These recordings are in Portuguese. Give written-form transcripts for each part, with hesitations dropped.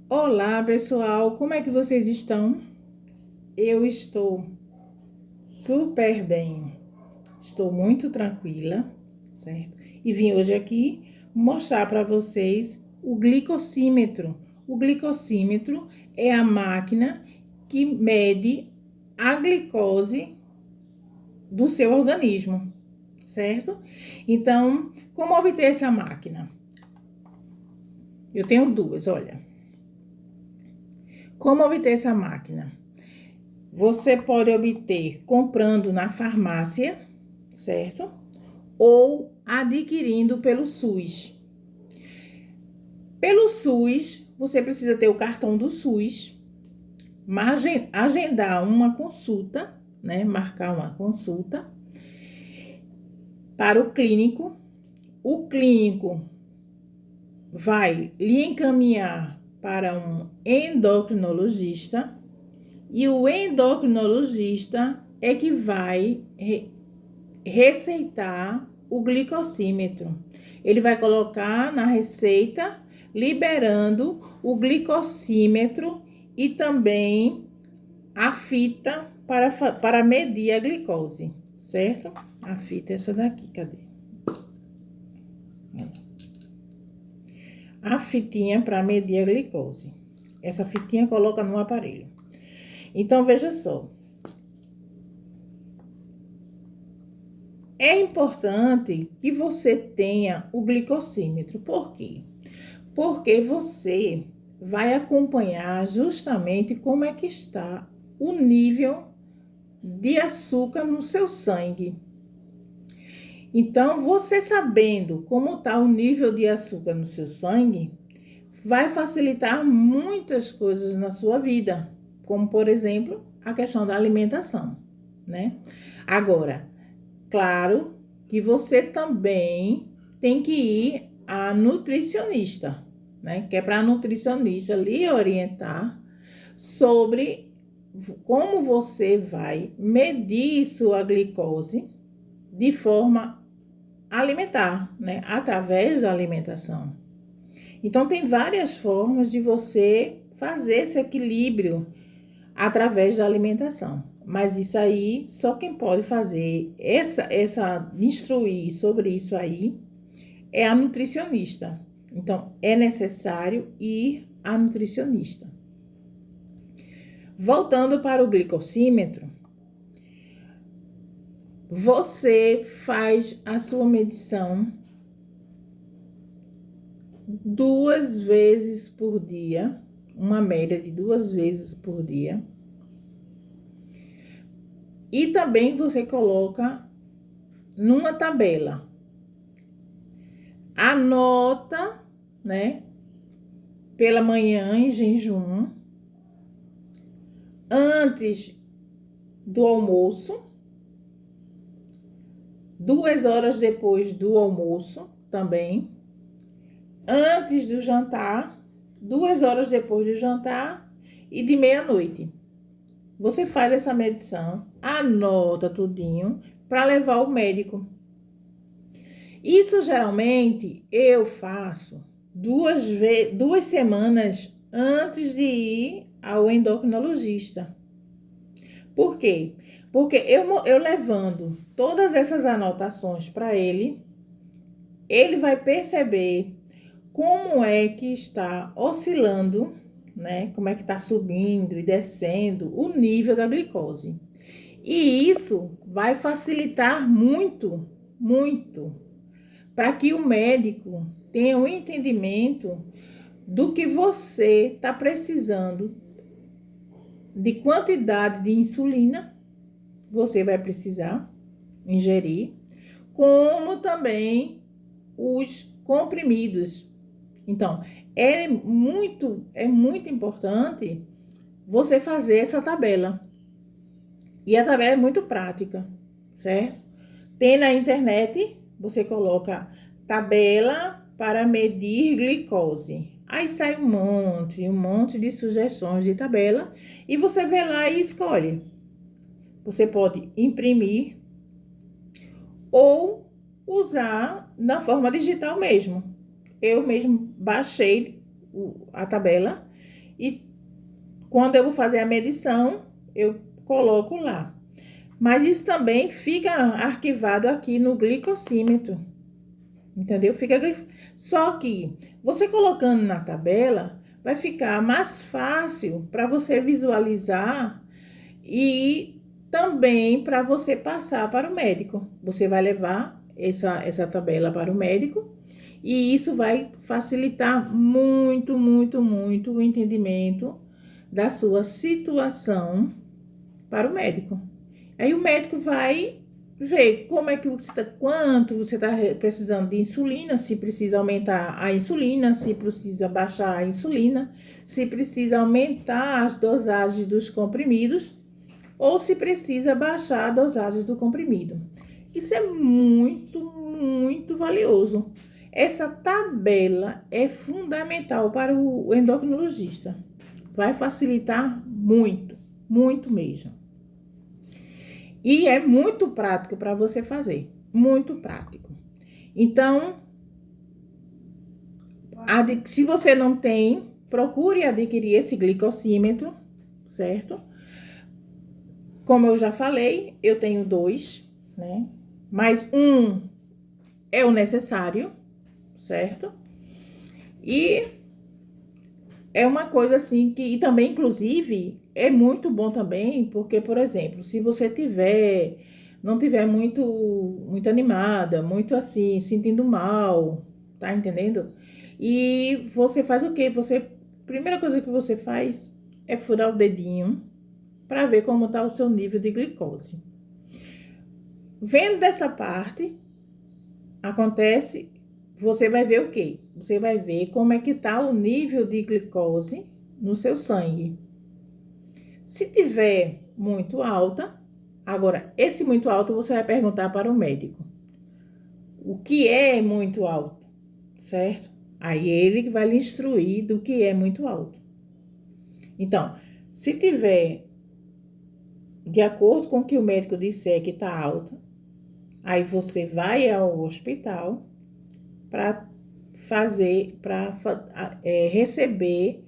Olá, pessoal, como é que vocês estão? Eu estou super bem, estou muito tranquila, certo? E vim hoje aqui mostrar para vocês o glicosímetro. O glicosímetro é a máquina que mede a glicose do seu organismo, certo? Então, como obter essa máquina? Eu tenho duas, olha. Como obter essa máquina? Você pode obter comprando na farmácia, certo? Ou adquirindo pelo SUS. Pelo SUS, você precisa ter o cartão do SUS, agendar uma consulta, né? Marcar uma consulta para o clínico. O clínico vai lhe encaminhar para um endocrinologista e o endocrinologista é que vai receitar o glicosímetro. Ele vai colocar na receita, liberando o glicosímetro e também a fita para medir a glicose, certo? A fita é essa daqui, cadê? A fitinha para medir a glicose. Essa fitinha coloca no aparelho. Então, veja só. É importante que você tenha o glicosímetro. Por quê? Porque você vai acompanhar justamente como é que está o nível de açúcar no seu sangue. Então, você sabendo como está o nível de açúcar no seu sangue, vai facilitar muitas coisas na sua vida, como, por exemplo, a questão da alimentação, né? Agora, claro que você também tem que ir à nutricionista, né? Que é para a nutricionista lhe orientar sobre como você vai medir sua glicose de forma alimentar, né? Através da alimentação. Então, tem várias formas de você fazer esse equilíbrio através da alimentação. Mas isso aí, só quem pode fazer instruir sobre isso aí é a nutricionista. Então, é necessário ir à nutricionista. Voltando para o glicosímetro, você faz a sua medição 2 vezes por dia, uma média de 2 vezes por dia. E também você coloca numa tabela. Anota, né? Pela manhã em jejum, antes do almoço, 2 horas depois do almoço também, antes do jantar, 2 horas depois do jantar e de meia-noite. Você faz essa medição, anota tudinho para levar ao médico. Isso geralmente eu faço 2 semanas antes de ir ao endocrinologista. Por quê? Porque eu levando todas essas anotações para ele, ele vai perceber como é que está oscilando, né? Como é que está subindo e descendo o nível da glicose. E isso vai facilitar muito, muito, para que o médico tenha um entendimento do que você está precisando, de quantidade de insulina você vai precisar ingerir, como também os comprimidos. Então, é muito importante você fazer essa tabela. E a tabela é muito prática, certo? Tem na internet, você coloca tabela para medir glicose. Aí sai um monte de sugestões de tabela e você vê lá e escolhe. Você pode imprimir ou usar na forma digital mesmo. Eu mesmo baixei a tabela e quando eu vou fazer a medição, eu coloco lá. Mas isso também fica arquivado aqui no glicosímetro, entendeu? Só que você colocando na tabela, vai ficar mais fácil para você visualizar e também para você passar para o médico. Você vai levar essa tabela para o médico e isso vai facilitar muito, muito, muito o entendimento da sua situação para o médico. Aí o médico vai ver como é que você tá, quanto você está precisando de insulina, se precisa aumentar a insulina, se precisa baixar a insulina, se precisa aumentar as dosagens dos comprimidos ou se precisa baixar a dosagem do comprimido. Isso é muito, muito valioso. Essa tabela é fundamental para o endocrinologista. Vai facilitar muito, muito mesmo. E é muito prático para você fazer, muito prático. Então, se você não tem, procure adquirir esse glicosímetro, certo? Como eu já falei, eu tenho 2, né? Mas um é o necessário, certo? E é uma coisa assim que, e também, inclusive, é muito bom também, porque, por exemplo, se você não tiver muito animada, muito assim, sentindo mal, tá entendendo? E você faz o quê? Primeira coisa que você faz é furar o dedinho para ver como tá o seu nível de glicose. Vendo dessa parte, você vai ver o quê? Você vai ver como é que tá o nível de glicose no seu sangue. Se tiver muito alta, agora, esse muito alto você vai perguntar para o médico. O que é muito alto, certo? Aí ele vai lhe instruir do que é muito alto. Então, se tiver de acordo com o que o médico disser que tá alta, aí você vai ao hospital para receber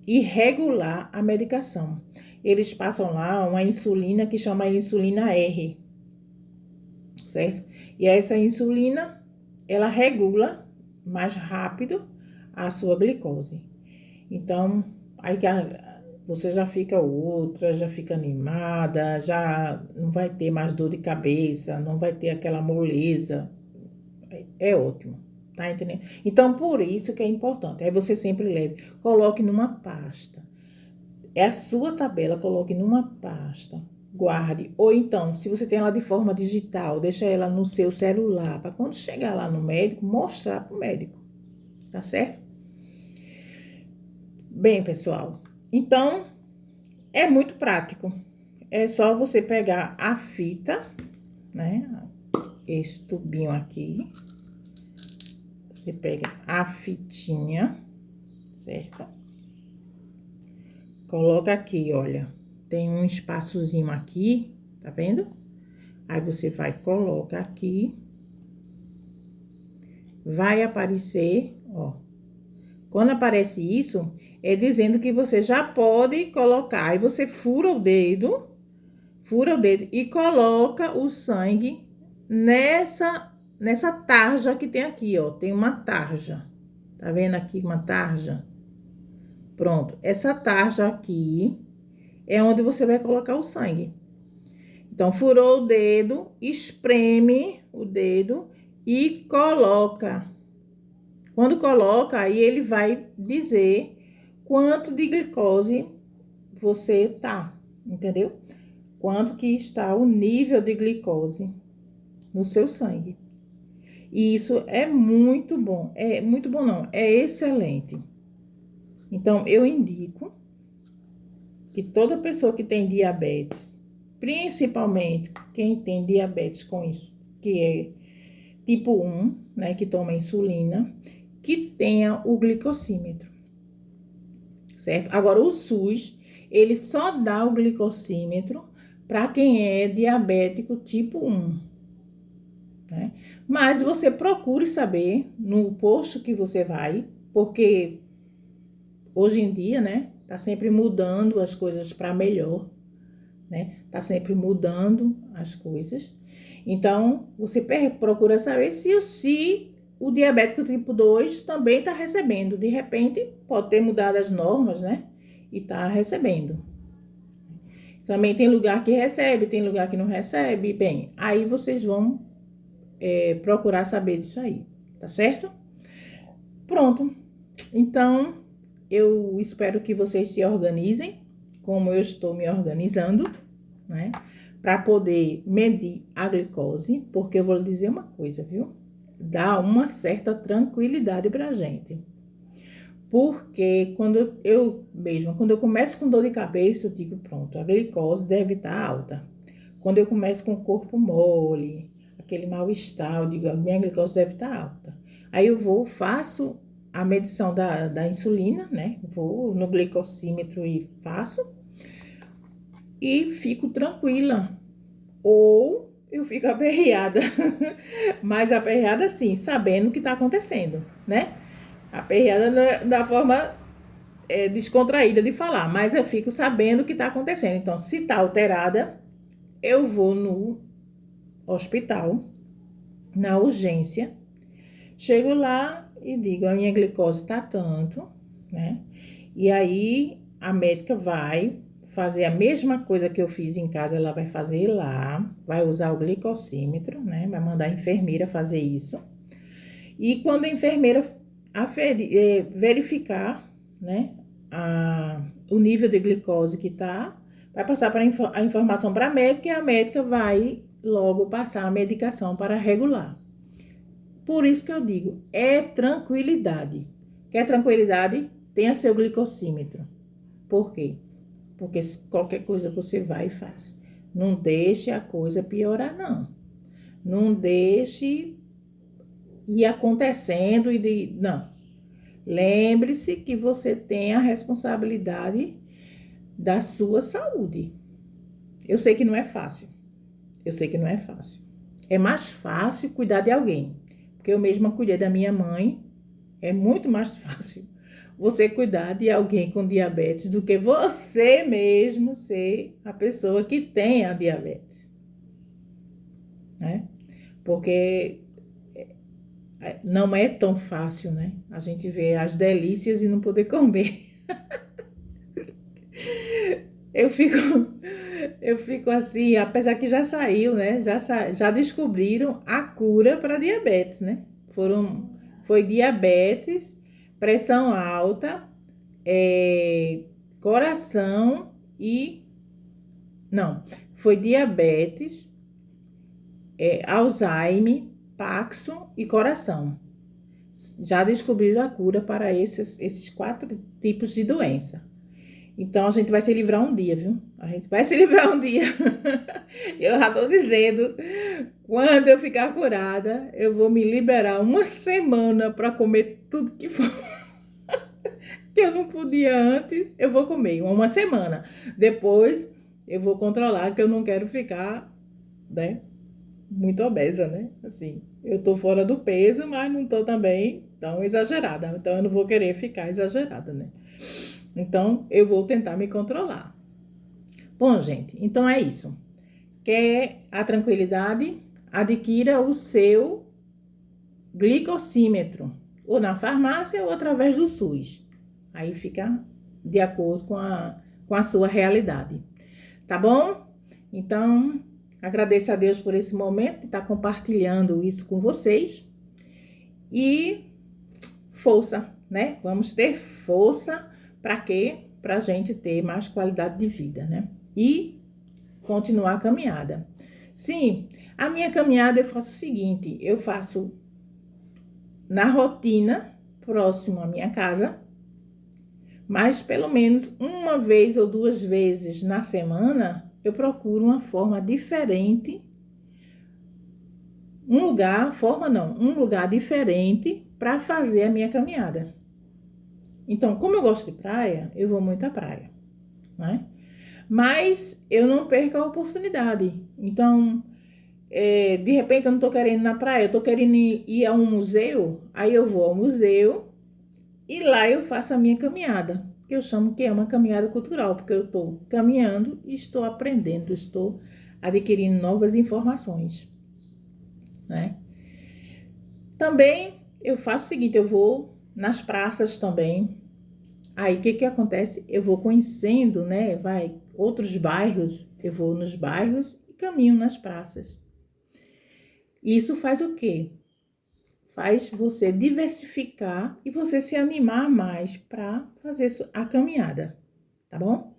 e regular a medicação. Eles passam lá uma insulina que chama insulina R, certo? E essa insulina, ela regula mais rápido a sua glicose. Então, aí você já fica outra, já fica animada, já não vai ter mais dor de cabeça, não vai ter aquela moleza. É ótimo, tá entendendo? Então, por isso que é importante. Aí você sempre leve, coloque numa pasta. É a sua tabela, coloque numa pasta, guarde. Ou então, se você tem ela de forma digital, deixa ela no seu celular, para quando chegar lá no médico, mostrar pro médico, tá certo? Bem, pessoal, então, é muito prático. É só você pegar a fita, né? Esse tubinho aqui. Você pega a fitinha, certo? Coloca aqui, olha. Tem um espaçozinho aqui, tá vendo? Aí você vai, coloca aqui. Vai aparecer, ó. Quando aparece isso, é dizendo que você já pode colocar. Aí você fura o dedo e coloca o sangue nessa tarja que tem aqui, ó. Tem uma tarja. Tá vendo aqui uma tarja? Pronto. Essa tarja aqui é onde você vai colocar o sangue. Então, furou o dedo, espreme o dedo e coloca. Quando coloca, aí ele vai dizer quanto de glicose você tá, entendeu? Quanto que está o nível de glicose no seu sangue. E isso é muito bom. É muito bom, não. É excelente. Então, eu indico que toda pessoa que tem diabetes, principalmente quem tem diabetes com isso, que é tipo 1, né, que toma insulina, que tenha o glicosímetro, certo? Agora, o SUS, ele só dá o glicosímetro para quem é diabético tipo 1, né? Mas você procure saber no posto que você vai, porque hoje em dia, né? Tá sempre mudando as coisas para melhor, né? Tá sempre mudando as coisas. Então, você procura saber se o diabético tipo 2 também está recebendo. De repente, pode ter mudado as normas, né? E tá recebendo. Também tem lugar que recebe, tem lugar que não recebe. Bem, aí vocês vão procurar saber disso aí, tá certo? Pronto. Então, eu espero que vocês se organizem, como eu estou me organizando, né? Para poder medir a glicose, porque eu vou lhe dizer uma coisa, viu? Dá uma certa tranquilidade pra gente. Porque quando eu começo com dor de cabeça, eu digo, pronto, a glicose deve estar alta. Quando eu começo com o corpo mole, aquele mal-estar, eu digo, a minha glicose deve estar alta. Aí eu faço a medição da insulina, né? Vou no glicosímetro e faço. E fico tranquila. Ou eu fico aperreada. Mas aperreada sim, sabendo o que está acontecendo, né? Aperreada da forma descontraída de falar, mas eu fico sabendo o que está acontecendo. Então, se está alterada, eu vou no hospital, na urgência, chego lá e digo, a minha glicose está tanto, né? E aí a médica vai fazer a mesma coisa que eu fiz em casa, ela vai fazer lá, vai usar o glicosímetro, né? Vai mandar a enfermeira fazer isso. E quando a enfermeira verificar, né, o nível de glicose que tá, vai passar a informação para a médica e a médica vai logo passar a medicação para regular. Por isso que eu digo, é tranquilidade. Quer tranquilidade? Tenha seu glicosímetro. Por quê? Porque qualquer coisa você vai e faz. Não deixe a coisa piorar, não. Não deixe ir acontecendo não. Lembre-se que você tem a responsabilidade da sua saúde. Eu sei que não é fácil. Eu sei que não é fácil. É mais fácil cuidar de alguém. Porque eu mesma cuidei da minha mãe. É muito mais fácil você cuidar de alguém com diabetes do que você mesmo ser a pessoa que tem a diabetes, né? Porque não é tão fácil, né? A gente vê as delícias e não poder comer. Eu fico assim, apesar que já saiu, né? Já descobriram a cura para diabetes, né? Foi diabetes, pressão alta, coração e... Não, foi diabetes, Alzheimer, Parkinson e coração. Já descobriram a cura para esses 4 tipos de doença. Então, a gente vai se livrar um dia, viu? A gente vai se livrar um dia. Eu já tô dizendo, quando eu ficar curada, eu vou me liberar uma semana para comer tudo que for. Que eu não podia antes, eu vou comer uma semana. Depois, eu vou controlar, que eu não quero ficar, né, muito obesa, né? Assim, eu tô fora do peso, mas não tô também tão exagerada. Então, eu não vou querer ficar exagerada, né? Então, eu vou tentar me controlar. Bom, gente, então é isso. Quer a tranquilidade? Adquira o seu glicosímetro, ou na farmácia ou através do SUS. Aí fica de acordo com a sua realidade. Tá bom? Então, agradeço a Deus por esse momento de estar compartilhando isso com vocês. E força, né? Vamos ter força. Para quê? Para a gente ter mais qualidade de vida, né? E continuar a caminhada. Sim, a minha caminhada eu faço o seguinte, eu faço na rotina, próximo à minha casa, mas pelo menos uma vez ou 2 vezes na semana, eu procuro uma forma diferente, um lugar diferente para fazer a minha caminhada. Então, como eu gosto de praia, eu vou muito à praia, né? Mas eu não perco a oportunidade. Então, de repente eu não tô querendo ir na praia, eu tô querendo ir a um museu, aí eu vou ao museu E lá eu faço a minha caminhada, que eu chamo que é uma caminhada cultural, porque eu estou caminhando e estou aprendendo, estou adquirindo novas informações, né? Também eu faço o seguinte, eu vou nas praças também. Aí, o que que acontece? Eu vou conhecendo, né? Outros bairros, eu vou nos bairros e caminho nas praças. Isso faz o quê? Faz você diversificar e você se animar mais para fazer a caminhada, tá bom?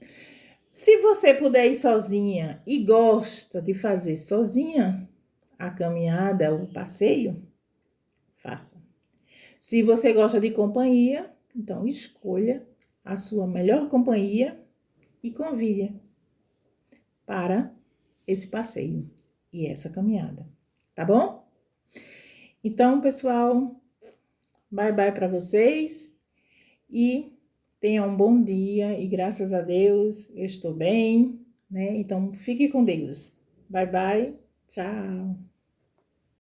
Se você puder ir sozinha e gosta de fazer sozinha a caminhada, o passeio, faça. Se você gosta de companhia, então escolha a sua melhor companhia e convide para esse passeio e essa caminhada, tá bom? Então, pessoal, bye bye para vocês e tenham um bom dia e graças a Deus eu estou bem, né? Então, fique com Deus. Bye bye, tchau.